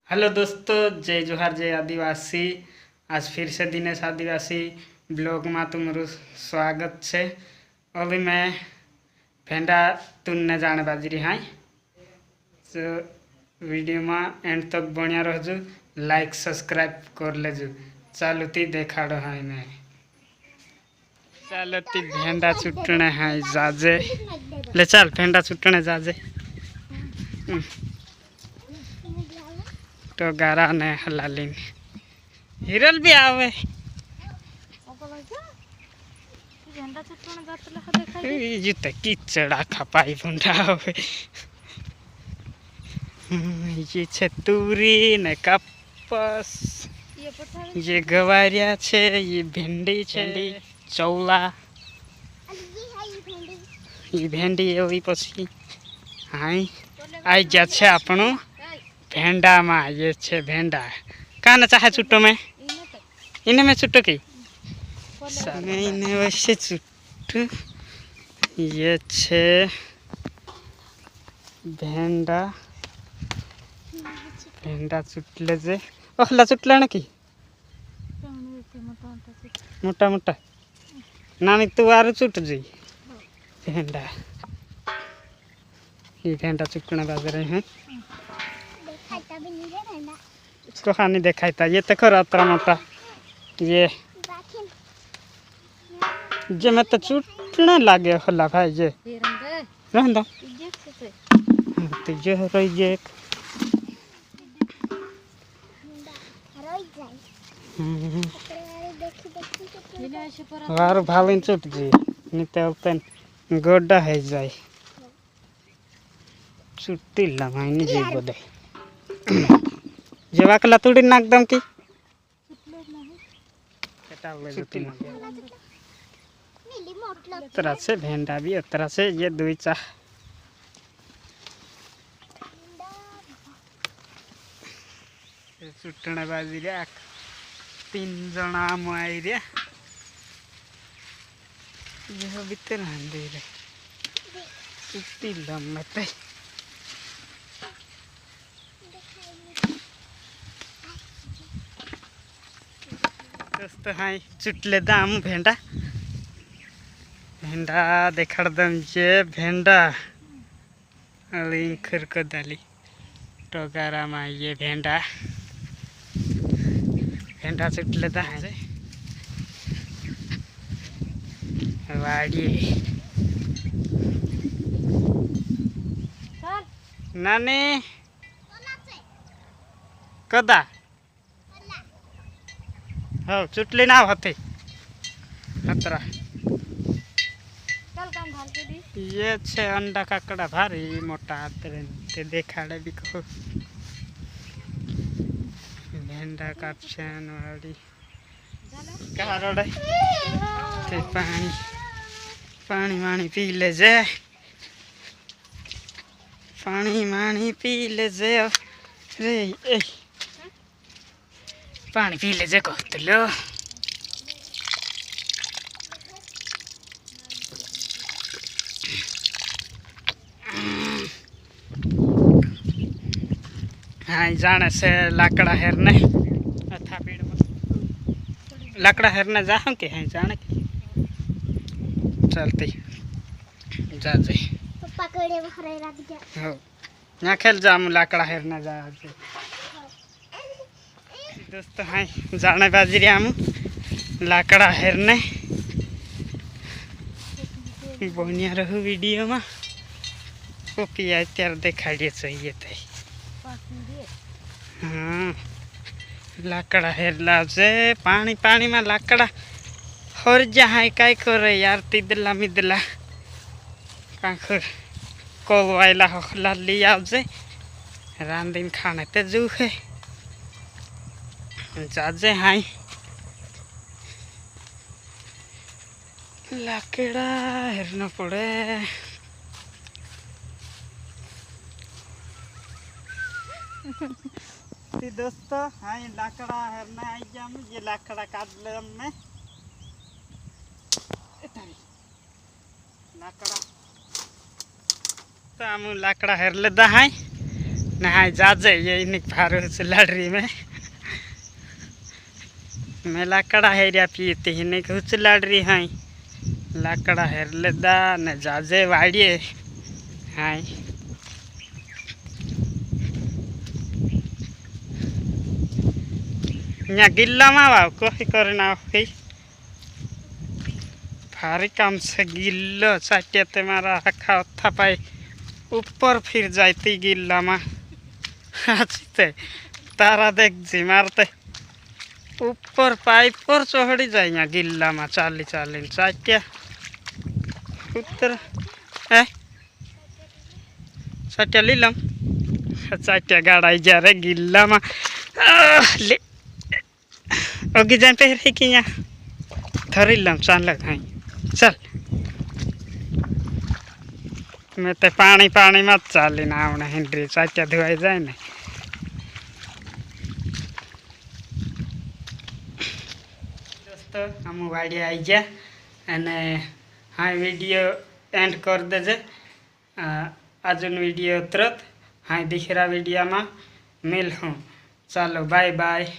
Hello दोस्तों, जय जोहार, जय आदिवासी। आज फिर से दिनेश आदिवासी ब्लॉग में तुम्हारू स्वागत है। अभी मैं भेंडा तुनने जाने बाजरी हाँ, तो वीडियो में एंड तक बनिया रहजो, लाइक सब्सक्राइब कर लेजो। चालू ती देखाड़ो हाँ मैं चालो ती भेंडा छुटने हाँ जाजे ले चल भेंडा छुटने जाजे। तो गारा ने हलालीन हिरल भी आवे ये कीचड़ा खपाई भुंडा आवे। ये छे तुरी ने कपस, ये गवारिया छे, ये भिंडी छे, चौला, ये भेंडी एवी पछी हाई आई जा छे आपणो भेंडा में। ये छे भेंडा काना चाहे छुट्टो में इन्हें में छुट्टो की इन्हें वैसे छुट्टो। ये छे भेंडा भेंडा चुटले जे ओहला चुटला ना की मोटा मोटा नानी तू आरु चुट जी भेंडा। ये भेंडा चुटने बाज रहे हैं इसको खानी देखाता। ये तक रात्रा मोटा ये जे मैं तो चुटने लागे होला भाई ये रहन दो तो ये रही ये वार भालिन चुट जी निते ओपन गोड्डा है जाए चुट्टी लगाई जी बोले जेवाकला तुड़ी नाक दम की तरह से भेंडा भी तरह से ये दुई चा चुटने बाजी रे 3 जना आई रे ये भीतर दे रे चुट्टी लम्बते दोस्तों हाँ चुटले दाम भेंडा भेंडा देखाड़ दम जे भेंडा अलिंखर को दाली टोगारा में ये भेंडा भेंडा चुटले दा है वाड़ी नानी कदा हो चुटली ना होती हतरा ये छे अंडा काकड़ा भारी मोटा ते देखाड़े भी कहो भेंडा काटछन वाली कहाँ रोडे ते पानी पानी मानी पी ले जे पानी मानी पी ले जे रे ए पानी पी ले जे कहते लो हाँ जाने से लाकड़ा हेरने अथा पेड़ में लाकड़ा हेरने जा के हैं जाने की चलती जा जे हो यहाँ खेल जामू लाकड़ा हेरने जा दोस्तों हाँ जाने बाजी रे आमू लाकड़ा हेरने बनिया रहू वीडियो में ओके यार देखाड़िए चाहिए थे हाँ लाकड़ा हेरला से पानी पानी में लाकड़ा और जहाँ काय करे यार तिदला मिदला काखर कोवाइला हखला लिया से रांदिन खाने ते जू है जाजे हाँ लाकड़ा हेरना पड़े दोस्तों हाँ लाकड़ा हेरना आई जाम ये लाकड़ा काट ले में लाकड़ा तो हम लाकड़ा हेर लेदा हाँ नहाय जाजे ये निक फारू से लड़री में मैं लाकड़ा हेरिया पीते ही नहीं कुछ लड़ रही हैं लाकड़ा हेर लेदा न जाजे वाड़िए हाय यहाँ गिल्ला में वाव कोई करना कोई भारी काम से गिल्लो चाटियाते मारा रखा था पाई ऊपर फिर जाती गिल्ला में अच्छे तारा देख जी मारते ऊपर पाइप पर चढ़ी जाए यहाँ गिल्ला में चाली चाली चाटिया उत्तर है चाटिया लीलम चाटिया गाड़ा जा रहे गिल्ला में ले ओगी जान पे रही कि यहाँ थरी लम चाल लग चल मैं तो पानी पानी मत चाली ना आने हिंड्री चाटिया धुआई जाए ना दोस्तों हम वाड़ी आई जा अने हाँ वीडियो एंड कर देजे अजून वीडियो तुरंत हाँ दिख रहा वीडियो में मिल हूँ चलो बाय बाय।